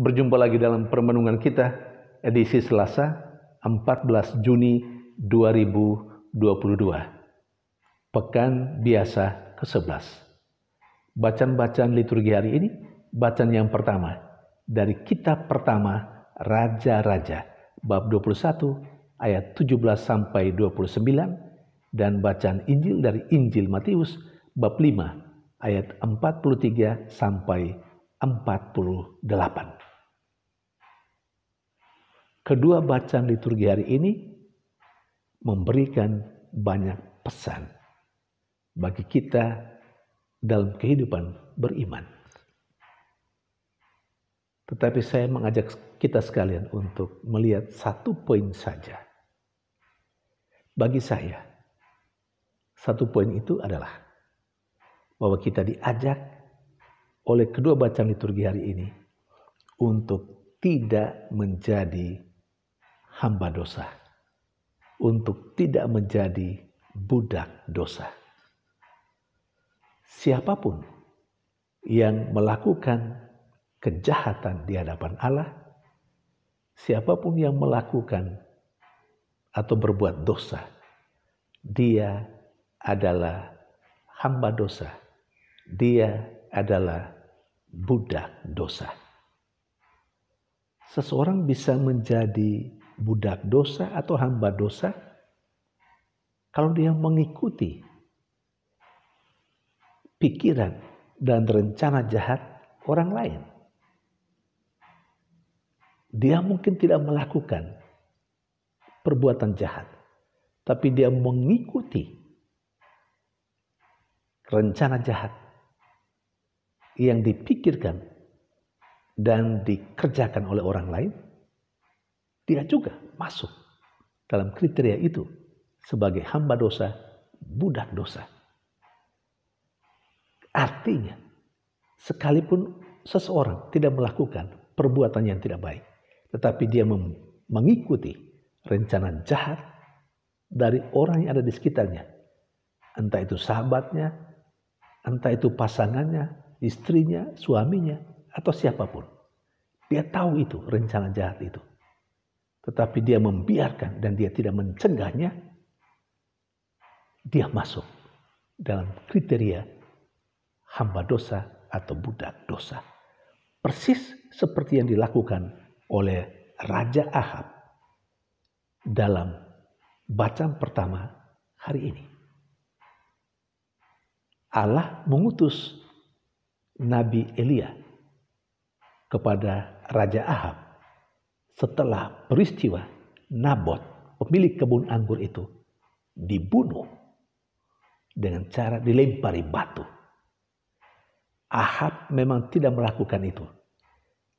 Berjumpa lagi dalam permenungan kita edisi Selasa 14 Juni 2022. Pekan biasa ke-11. Bacaan-bacaan liturgi hari ini, bacaan yang pertama dari kitab pertama Raja-Raja bab 21 ayat 17 sampai 29 dan bacaan Injil dari Injil Matius bab 5 ayat 43 sampai 48. Kedua bacaan liturgi hari ini memberikan banyak pesan bagi kita dalam kehidupan beriman. Tetapi saya mengajak kita sekalian untuk melihat satu poin saja. Bagi saya, satu poin itu adalah bahwa kita diajak oleh kedua bacaan liturgi hari ini untuk tidak menjadi hamba dosa, untuk tidak menjadi budak dosa. Siapapun yang melakukan kejahatan di hadapan Allah, siapapun yang melakukan atau berbuat dosa, dia adalah hamba dosa, dia adalah budak dosa. Seseorang bisa menjadi budak dosa atau hamba dosa kalau dia mengikuti pikiran dan rencana jahat orang lain. Dia mungkin tidak melakukan perbuatan jahat, tapi dia mengikuti rencana jahat yang dipikirkan dan dikerjakan oleh orang lain. Dia juga masuk dalam kriteria itu sebagai hamba dosa, budak dosa. Artinya, sekalipun seseorang tidak melakukan perbuatan yang tidak baik, tetapi dia mengikuti rencana jahat dari orang yang ada di sekitarnya, entah itu sahabatnya, entah itu pasangannya, istrinya, suaminya, atau siapapun. Dia tahu itu rencana jahat itu. Tetapi dia membiarkan dan dia tidak mencegahnya, dia masuk dalam kriteria hamba dosa atau budak dosa. Persis seperti yang dilakukan oleh Raja Ahab dalam bacaan pertama hari ini. Allah mengutus Nabi Elia kepada Raja Ahab setelah peristiwa Nabot, pemilik kebun anggur itu, dibunuh dengan cara dilempari batu. Ahab memang tidak melakukan itu,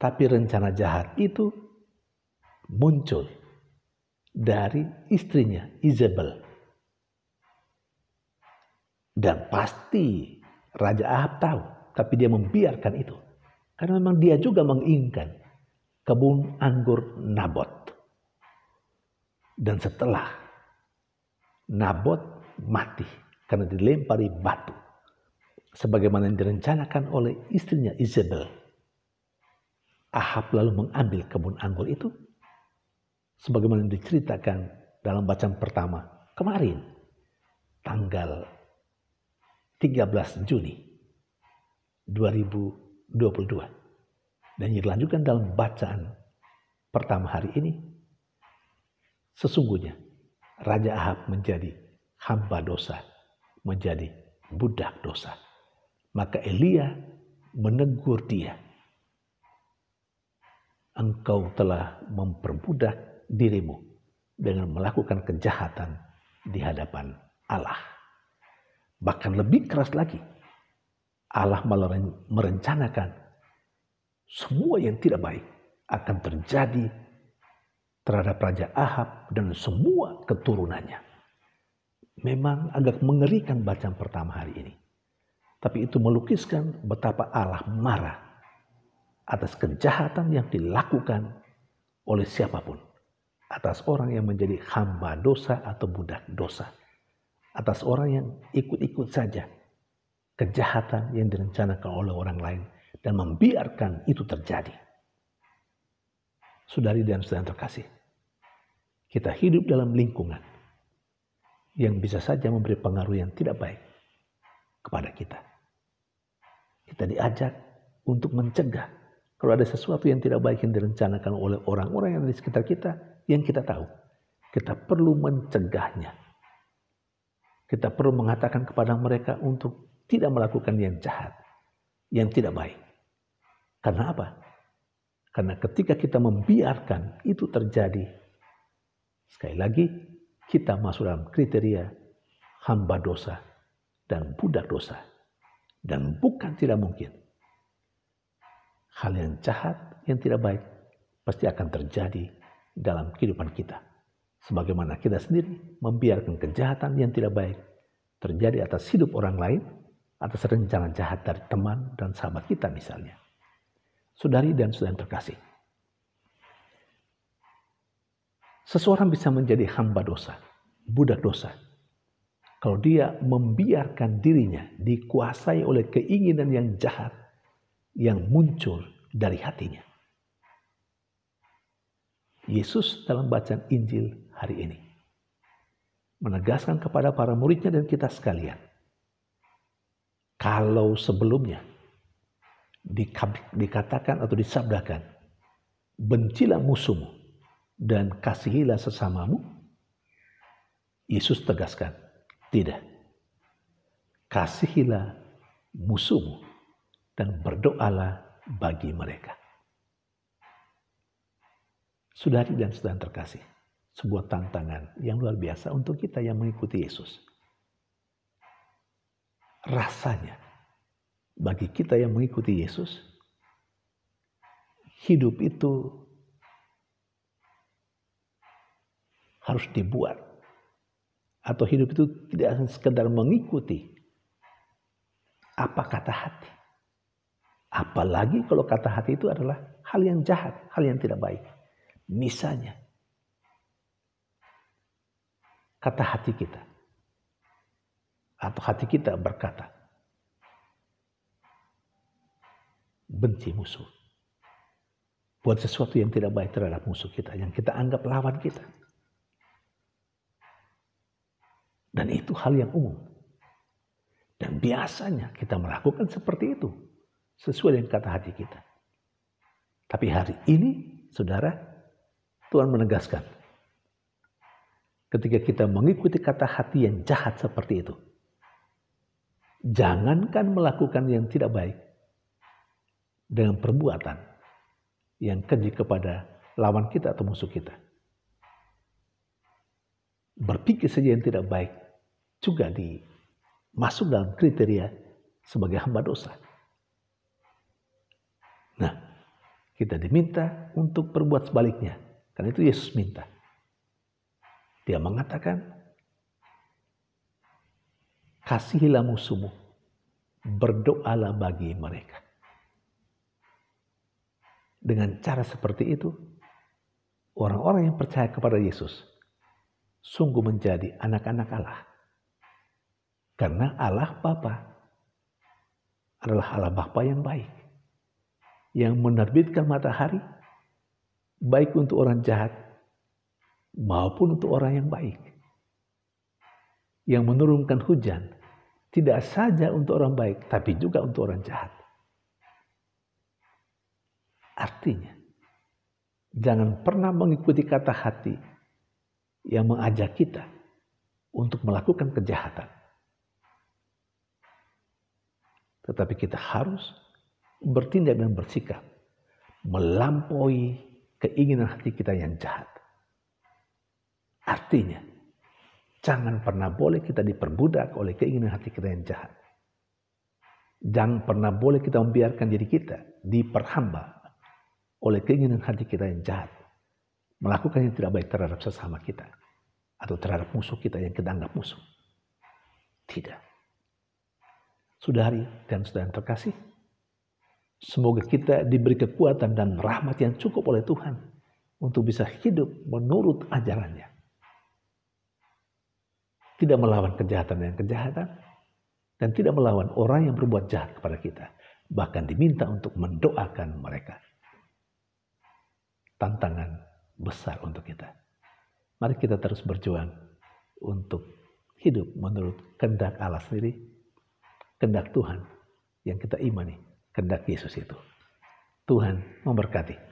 tapi rencana jahat itu muncul dari istrinya Izebel. Dan pasti Raja Ahab tahu, tapi dia membiarkan itu. Karena memang dia juga menginginkan kebun anggur Nabot. Dan setelah Nabot mati karena dilempari batu, sebagaimana yang direncanakan oleh istrinya Izebel, Ahab lalu mengambil kebun anggur itu, sebagaimana yang diceritakan dalam bacaan pertama kemarin, tanggal 13 Juni 2022. Dan yang dilanjutkan dalam bacaan pertama hari ini, sesungguhnya Raja Ahab menjadi hamba dosa, menjadi budak dosa. Maka Elia menegur dia. Engkau telah memperbudak dirimu dengan melakukan kejahatan di hadapan Allah. Bahkan lebih keras lagi, Allah malah merencanakan semua yang tidak baik akan terjadi terhadap Raja Ahab dan semua keturunannya. Memang agak mengerikan bacaan pertama hari ini. Tapi itu melukiskan betapa Allah marah atas kejahatan yang dilakukan oleh siapapun. Atas orang yang menjadi hamba dosa atau budak dosa. Atas orang yang ikut-ikut saja kejahatan yang direncanakan oleh orang lain dan membiarkan itu terjadi. Saudari dan saudara terkasih, kita hidup dalam lingkungan yang bisa saja memberi pengaruh yang tidak baik kepada kita. Kita diajak untuk mencegah kalau ada sesuatu yang tidak baik yang direncanakan oleh orang-orang yang ada di sekitar kita, yang kita tahu. Kita perlu mencegahnya. Kita perlu mengatakan kepada mereka untuk tidak melakukan yang jahat, yang tidak baik. Karena apa? Karena ketika kita membiarkan itu terjadi, sekali lagi kita masuk dalam kriteria hamba dosa dan budak dosa. Dan bukan tidak mungkin hal yang jahat, yang tidak baik pasti akan terjadi dalam kehidupan kita. Sebagaimana kita sendiri membiarkan kejahatan yang tidak baik terjadi atas hidup orang lain, atas rencana jahat dari teman dan sahabat kita misalnya. Saudari dan saudara yang terkasih, seseorang bisa menjadi hamba dosa, budak dosa, kalau dia membiarkan dirinya dikuasai oleh keinginan yang jahat yang muncul dari hatinya. Yesus dalam bacaan Injil hari ini menegaskan kepada para muridnya dan kita sekalian, kalau sebelumnya dikatakan atau disabdakan, bencilah musuhmu dan kasihilah sesamamu, Yesus tegaskan, tidak. Kasihilah musuhmu dan berdoalah bagi mereka. Saudari dan saudara terkasih, sebuah tantangan yang luar biasa untuk kita yang mengikuti Yesus. Rasanya bagi kita yang mengikuti Yesus, hidup itu harus dibuat. Atau hidup itu tidak sekedar mengikuti apa kata hati. Apalagi kalau kata hati itu adalah hal yang jahat, hal yang tidak baik. Misalnya, kata hati kita. Atau hati kita berkata, benci musuh. Buat sesuatu yang tidak baik terhadap musuh kita, yang kita anggap lawan kita. Dan itu hal yang umum. Dan biasanya kita melakukan seperti itu. Sesuai dengan kata hati kita. Tapi hari ini, saudara, Tuhan menegaskan. Ketika kita mengikuti kata hati yang jahat seperti itu. Jangankan melakukan yang tidak baik. Dengan perbuatan yang keji kepada lawan kita atau musuh kita. Berpikir saja yang tidak baik juga masuk dalam kriteria sebagai hamba dosa. Nah, kita diminta untuk berbuat sebaliknya. Karena itu Yesus minta. Dia mengatakan, kasihilah musuhmu, berdoalah bagi mereka. Dengan cara seperti itu, orang-orang yang percaya kepada Yesus sungguh menjadi anak-anak Allah. Karena Allah Bapa adalah Allah Bapa yang baik. Yang menerbitkan matahari baik untuk orang jahat maupun untuk orang yang baik. Yang menurunkan hujan tidak saja untuk orang baik tapi juga untuk orang jahat. Artinya, jangan pernah mengikuti kata hati yang mengajak kita untuk melakukan kejahatan. Tetapi kita harus bertindak dan bersikap melampaui keinginan hati kita yang jahat. Artinya, jangan pernah boleh kita diperbudak oleh keinginan hati kita yang jahat. Jangan pernah boleh kita membiarkan diri kita diperhamba oleh keinginan hati kita yang jahat. Melakukan yang tidak baik terhadap sesama kita. Atau terhadap musuh kita yang kita anggap musuh. Tidak. Saudari dan saudara yang terkasih, semoga kita diberi kekuatan dan rahmat yang cukup oleh Tuhan untuk bisa hidup menurut ajarannya. Tidak melawan kejahatan yang kejahatan dan tidak melawan orang yang berbuat jahat kepada kita. Bahkan diminta untuk mendoakan mereka. tantangan besar untuk kita. Mari kita terus berjuang untuk hidup menurut kehendak Allah sendiri, kehendak Tuhan yang kita imani, kehendak Yesus itu. Tuhan memberkati.